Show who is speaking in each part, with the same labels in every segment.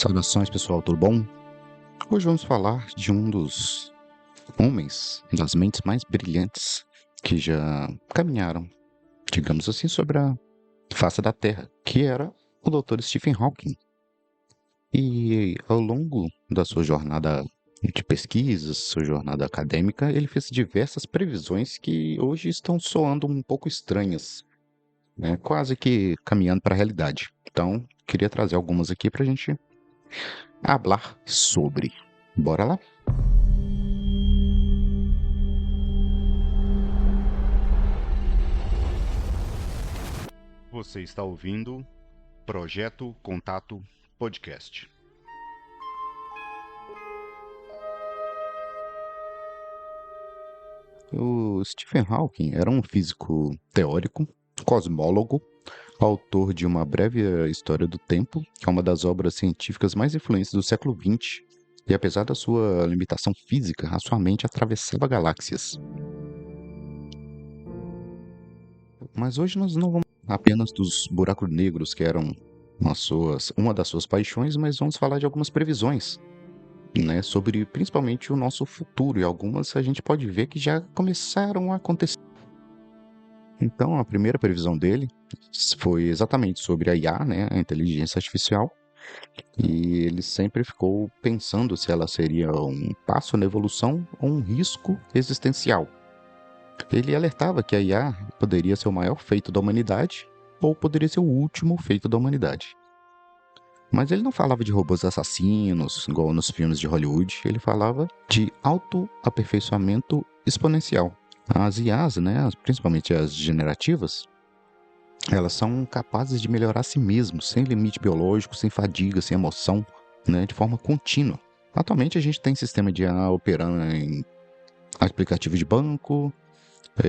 Speaker 1: Saudações, pessoal, tudo bom? Hoje vamos falar de um dos homens, das mentes mais brilhantes que já caminharam, digamos assim, sobre a face da Terra, que era o Dr. Stephen Hawking. E ao longo da sua jornada de pesquisa, sua jornada acadêmica, ele fez diversas previsões que hoje estão soando um pouco estranhas, né? Quase que caminhando para a realidade. Então, queria trazer algumas aqui para a gente falar sobre. Bora lá? Você está ouvindo Projeto Contato Podcast. O Stephen Hawking era um físico teórico, cosmólogo, autor de Uma Breve História do Tempo, que é uma das obras científicas mais influentes do século XX, e apesar da sua limitação física, a sua mente atravessava galáxias. Mas hoje nós não vamos falar apenas dos buracos negros, que eram uma das suas paixões, mas vamos falar de algumas previsões, né, sobre principalmente o nosso futuro, e algumas a gente pode ver que já começaram a acontecer. Então, a primeira previsão dele foi exatamente sobre a IA, né, a inteligência artificial, e ele sempre ficou pensando se ela seria um passo na evolução ou um risco existencial. Ele alertava que a IA poderia ser o maior feito da humanidade ou poderia ser o último feito da humanidade. Mas ele não falava de robôs assassinos, igual nos filmes de Hollywood, ele falava de autoaperfeiçoamento exponencial. As IAs, né, principalmente as generativas, elas são capazes de melhorar a si mesmas, sem limite biológico, sem fadiga, sem emoção, né, de forma contínua. Atualmente a gente tem sistema de IA operando em aplicativo de banco,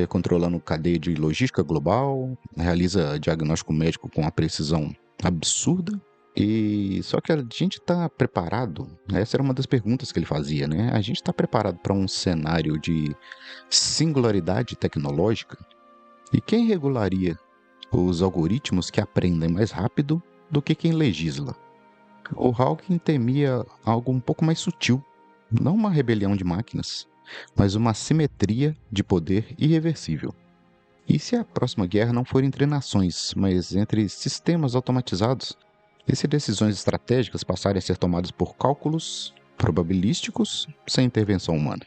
Speaker 1: controlando cadeia de logística global, realiza diagnóstico médico com uma precisão absurda. E só que a gente está preparado? Essa era uma das perguntas que ele fazia, né? A gente está preparado para um cenário de singularidade tecnológica? E quem regularia os algoritmos que aprendem mais rápido do que quem legisla? O Hawking temia algo um pouco mais sutil, não uma rebelião de máquinas, mas uma assimetria de poder irreversível. E se a próxima guerra não for entre nações, mas entre sistemas automatizados? E se decisões estratégicas passarem a ser tomadas por cálculos probabilísticos sem intervenção humana?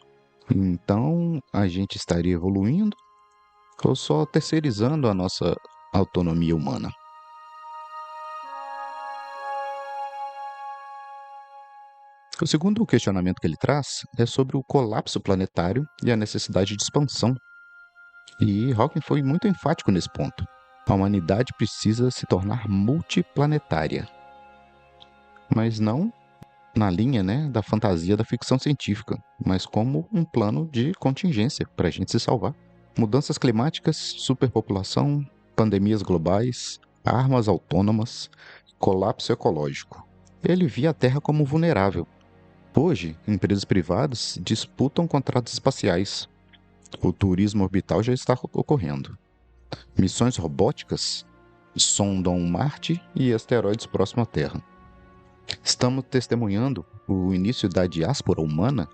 Speaker 1: Então, a gente estaria evoluindo ou só terceirizando a nossa autonomia humana? O segundo questionamento que ele traz é sobre o colapso planetário e a necessidade de expansão. E Hawking foi muito enfático nesse ponto. A humanidade precisa se tornar multiplanetária, mas não na linha, né, da fantasia da ficção científica, mas como um plano de contingência para a gente se salvar. Mudanças climáticas, superpopulação, pandemias globais, armas autônomas, colapso ecológico. Ele via a Terra como vulnerável. Hoje, empresas privadas disputam contratos espaciais. O turismo orbital já está ocorrendo. Missões robóticas sondam Marte e asteroides próximos à Terra. Estamos testemunhando o início da diáspora humana?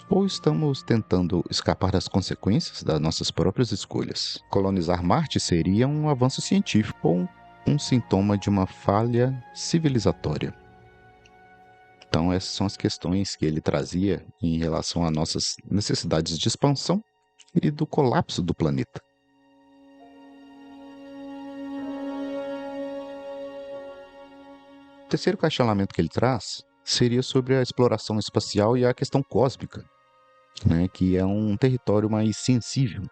Speaker 1: Ou estamos tentando escapar das consequências das nossas próprias escolhas? Colonizar Marte seria um avanço científico ou um sintoma de uma falha civilizatória? Então, essas são as questões que ele trazia em relação a nossas necessidades de expansão e do colapso do planeta. O terceiro questionamento que ele traz seria sobre a exploração espacial e a questão cósmica, né, que é um território mais sensível.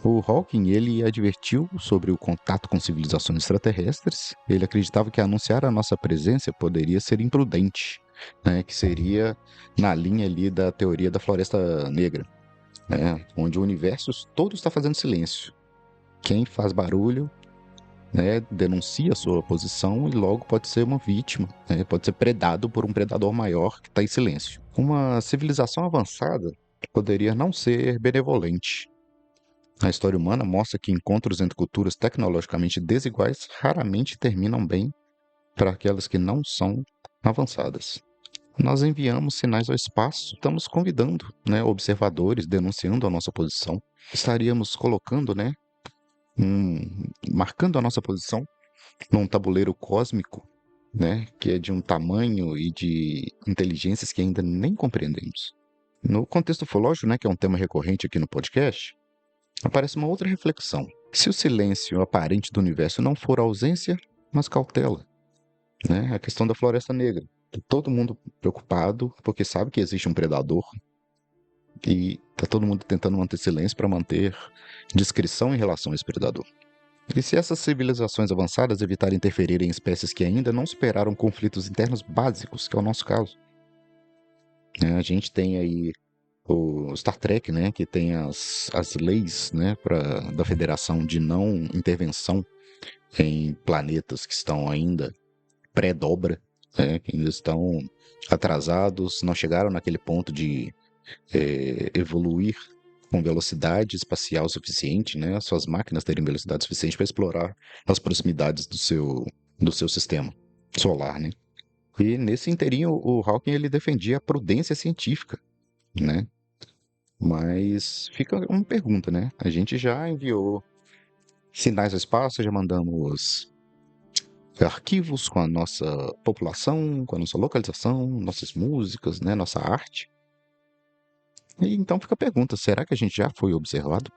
Speaker 1: O Hawking, ele advertiu sobre o contato com civilizações extraterrestres. Ele acreditava que anunciar a nossa presença poderia ser imprudente, né, que seria na linha ali da teoria da Floresta Negra, né, onde o universo todo está fazendo silêncio. Quem faz barulho, né, denuncia a sua posição e logo pode ser uma vítima, né, pode ser predado por um predador maior que está em silêncio. Uma civilização avançada poderia não ser benevolente. A história humana mostra que encontros entre culturas tecnologicamente desiguais raramente terminam bem para aquelas que não são avançadas. Nós enviamos sinais ao espaço, estamos convidando, né, observadores, denunciando a nossa posição. Estaríamos colocando, né, marcando a nossa posição num tabuleiro cósmico, né, que é de um tamanho e de inteligências que ainda nem compreendemos. No contexto ufológico, né, que é um tema recorrente aqui no podcast, aparece uma outra reflexão. Se o silêncio aparente do universo não for ausência, mas cautela, né, a questão da floresta negra. Todo mundo preocupado porque sabe que existe um predador e tá todo mundo tentando manter silêncio para manter discrição em relação a esse predador. E se essas civilizações avançadas evitarem interferir em espécies que ainda não superaram conflitos internos básicos, que é o nosso caso? A gente tem aí o Star Trek, né, que tem as leis, né, da Federação de não intervenção em planetas que estão ainda pré-dobra, né, que ainda estão atrasados, não chegaram naquele ponto de evoluir com velocidade espacial suficiente, né, as suas máquinas terem velocidade suficiente para explorar as proximidades do seu sistema solar, né? E nesse inteirinho o Hawking ele defendia a prudência científica, né? Mas fica uma pergunta, né? A gente já enviou sinais ao espaço, já mandamos arquivos com a nossa população, com a nossa localização, nossas músicas, né, nossa arte. E então fica a pergunta, será que a gente já foi observado?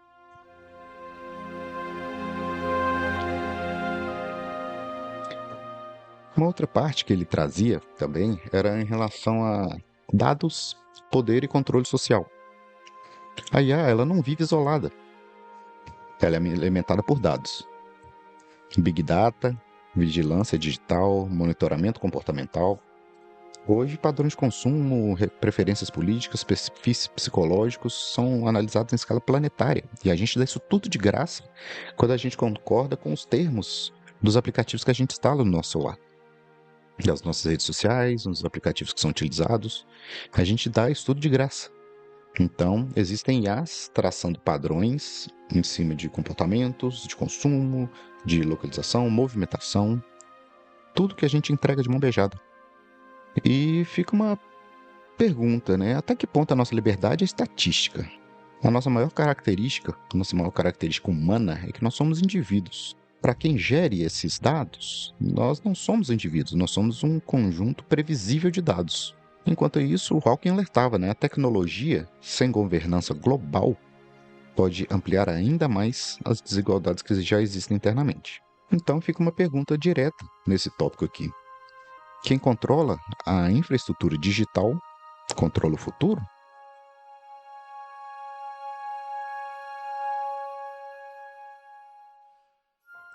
Speaker 1: Uma outra parte que ele trazia também era em relação a dados, poder e controle social. A IA, ela não vive isolada. Ela é alimentada por dados. Big Data, vigilância digital, monitoramento comportamental. Hoje, padrões de consumo, preferências políticas, perfis psicológicos são analisados em escala planetária. E a gente dá isso tudo de graça quando a gente concorda com os termos dos aplicativos que a gente instala no nosso celular. Das nossas redes sociais, nos aplicativos que são utilizados. A gente dá isso tudo de graça. Então, existem IAs traçando padrões em cima de comportamentos, de consumo, de localização, movimentação, tudo que a gente entrega de mão beijada. E fica uma pergunta, né? Até que ponto a nossa liberdade é estatística? A nossa maior característica humana é que nós somos indivíduos. Para quem gere esses dados, nós não somos indivíduos, nós somos um conjunto previsível de dados. Enquanto isso, o Hawking alertava, né? A tecnologia sem governança global pode ampliar ainda mais as desigualdades que já existem internamente. Então fica uma pergunta direta nesse tópico aqui. Quem controla a infraestrutura digital controla o futuro?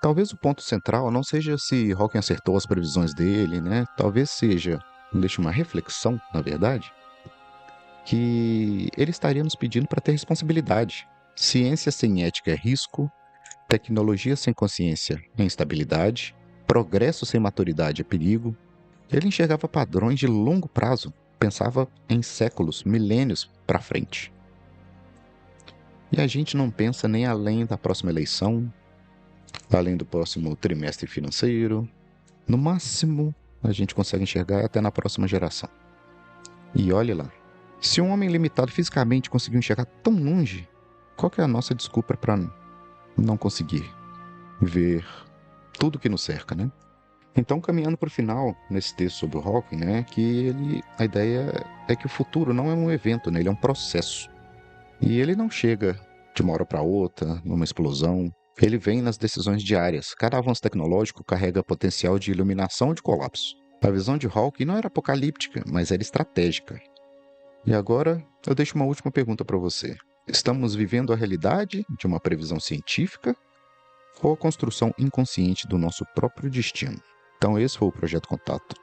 Speaker 1: Talvez o ponto central não seja se Hawking acertou as previsões dele, né? Talvez seja, deixa uma reflexão, na verdade, que ele estaria nos pedindo para ter responsabilidade. Ciência sem ética é risco, tecnologia sem consciência é instabilidade, progresso sem maturidade é perigo. Ele enxergava padrões de longo prazo, pensava em séculos, milênios para frente. E a gente não pensa nem além da próxima eleição, além do próximo trimestre financeiro. No máximo, a gente consegue enxergar até na próxima geração. E olhe lá, se um homem limitado fisicamente conseguiu enxergar tão longe, qual que é a nossa desculpa para não conseguir ver tudo que nos cerca, né? Então, caminhando para o final, nesse texto sobre o Hawking, né, a ideia é que o futuro não é um evento, né, ele é um processo. E ele não chega de uma hora para outra, numa explosão. Ele vem nas decisões diárias. Cada avanço tecnológico carrega potencial de iluminação ou de colapso. A visão de Hawking não era apocalíptica, mas era estratégica. E agora, eu deixo uma última pergunta para você. Estamos vivendo a realidade de uma previsão científica ou a construção inconsciente do nosso próprio destino? Então esse foi o Projeto Contato.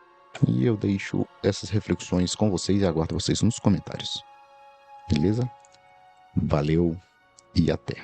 Speaker 1: E eu deixo essas reflexões com vocês e aguardo vocês nos comentários. Beleza? Valeu e até.